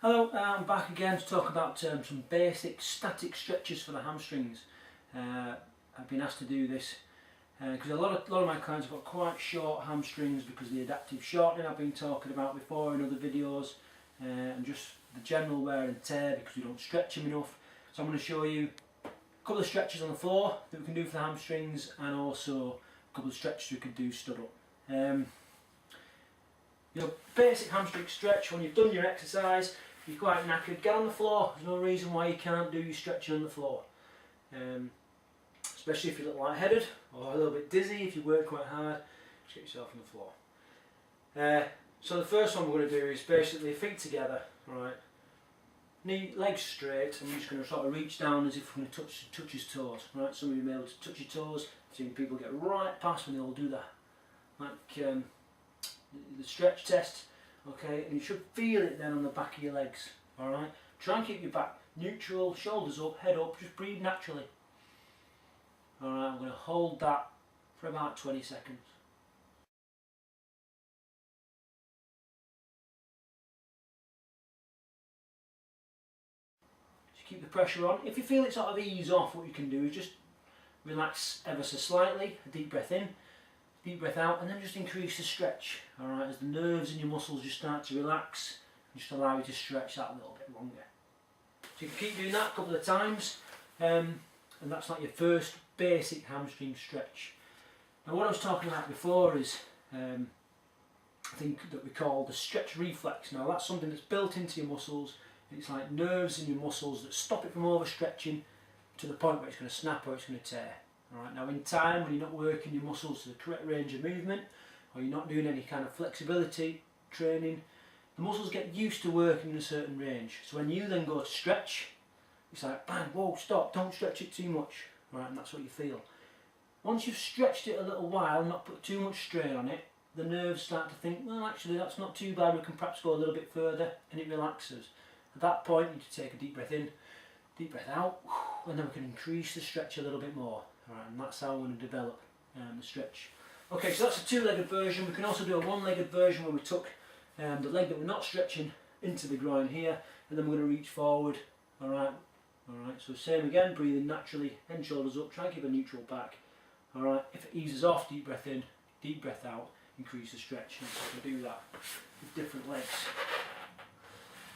Hello, I'm back again to talk about some basic static stretches for the hamstrings. I've been asked to do this because a lot of my clients have got quite short hamstrings because of the adaptive shortening I've been talking about before in other videos, and just the general wear and tear because we don't stretch them enough. So I'm going to show you a couple of stretches on the floor that we can do for the hamstrings, and also a couple of stretches we can do stood up. Your basic hamstring stretch: when you've done your exercise, you're quite knackered, get on the floor. There's no reason why you can't do your stretching on the floor. Especially if you look lightheaded or a little bit dizzy, if you work quite hard, just get yourself on the floor. So the first one we're going to do is basically feet together, right? Legs straight, and you're just going to sort of reach down as if we're going to touch his toes, right? Some of you may be able to touch your toes. I've seen people get right past when they all do that, like the stretch test. Okay, and you should feel it then on the back of your legs. Alright, try and keep your back neutral, shoulders up, head up, just breathe naturally. Alright, I'm going to hold that for about 20 seconds. Just keep the pressure on. If you feel it sort of ease off, what you can do is just relax ever so slightly, a deep breath in, deep breath out, and then just increase the stretch. Alright, as the nerves in your muscles just start to relax, just allow you to stretch that a little bit longer. So you can keep doing that a couple of times, and that's like your first basic hamstring stretch. Now, what I was talking about before is I think that we call the stretch reflex. Now, that's something that's built into your muscles. It's like nerves in your muscles that stop it from overstretching to the point where it's going to snap or it's going to tear. Alright, now in time, when you're not working your muscles to the correct range of movement, or you're not doing any kind of flexibility training, the muscles get used to working in a certain range. So when you then go to stretch, it's like bang, whoa, stop, don't stretch it too much. Alright, and that's what you feel. Once you've stretched it a little while, not put too much strain on it, the nerves start to think, well, actually that's not too bad, we can perhaps go a little bit further, and it relaxes. At that point, you need to take a deep breath in, deep breath out, and then we can increase the stretch a little bit more. Alright, and that's how we're going to develop the stretch. Okay, so that's a two-legged version. We can also do a one-legged version where we tuck the leg that we're not stretching into the groin here, and then we're going to reach forward. Alright, so same again, breathing naturally, head and shoulders up, try and keep a neutral back. Alright, if it eases off, deep breath in, deep breath out, increase the stretch. And so we can do that with different legs.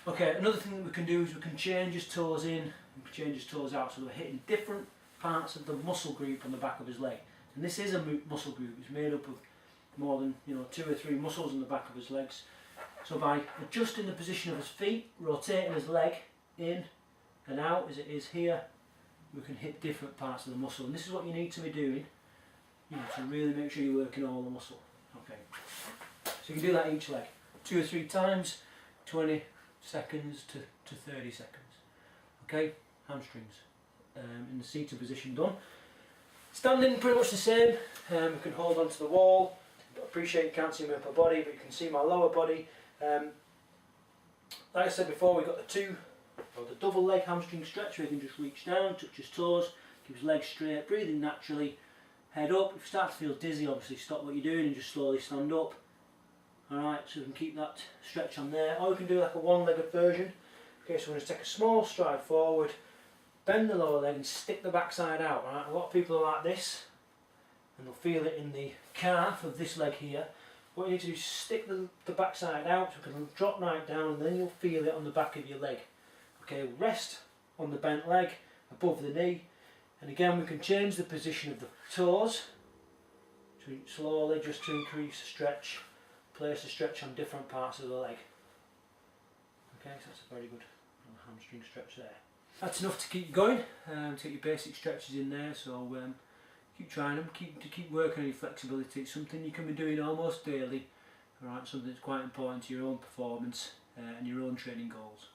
Okay, another thing that we can do is we can change his toes in and change his toes out, so we're hitting different parts of the muscle group on the back of his leg. And this is a muscle group. It's made up of more than 2 or 3 muscles on the back of his legs. So by adjusting the position of his feet, rotating his leg in and out as it is here, we can hit different parts of the muscle. And this is what you need to be doing, to really make sure you're working all the muscle. Okay, so you can do that each leg 2 or 3 times, 20 seconds to 30 seconds. Okay, hamstrings. In the seated position done. Standing, pretty much the same. We can hold onto the wall. I appreciate you can't see my upper body, but you can see my lower body. Like I said before, we've got the double leg hamstring stretch where you can just reach down, touch his toes, keep his legs straight, breathing naturally, head up. If you start to feel dizzy, obviously stop what you're doing and just slowly stand up. Alright, so we can keep that stretch on there. Or we can do like a one-legged version. Okay, so we're going to take a small stride forward, bend the lower leg and stick the backside out. Right? A lot of people are like this, and they'll feel it in the calf of this leg here. What you need to do is stick the backside out, so it can drop right down, and then you'll feel it on the back of your leg. Okay, rest on the bent leg above the knee, and again we can change the position of the toes slowly just to increase the stretch. Place the stretch on different parts of the leg. Okay, so that's a very good hamstring stretch there. That's enough to keep you going, to get your basic stretches in there, so keep trying them, keep working on your flexibility. It's something you can be doing almost daily, alright, something that's quite important to your own performance and your own training goals.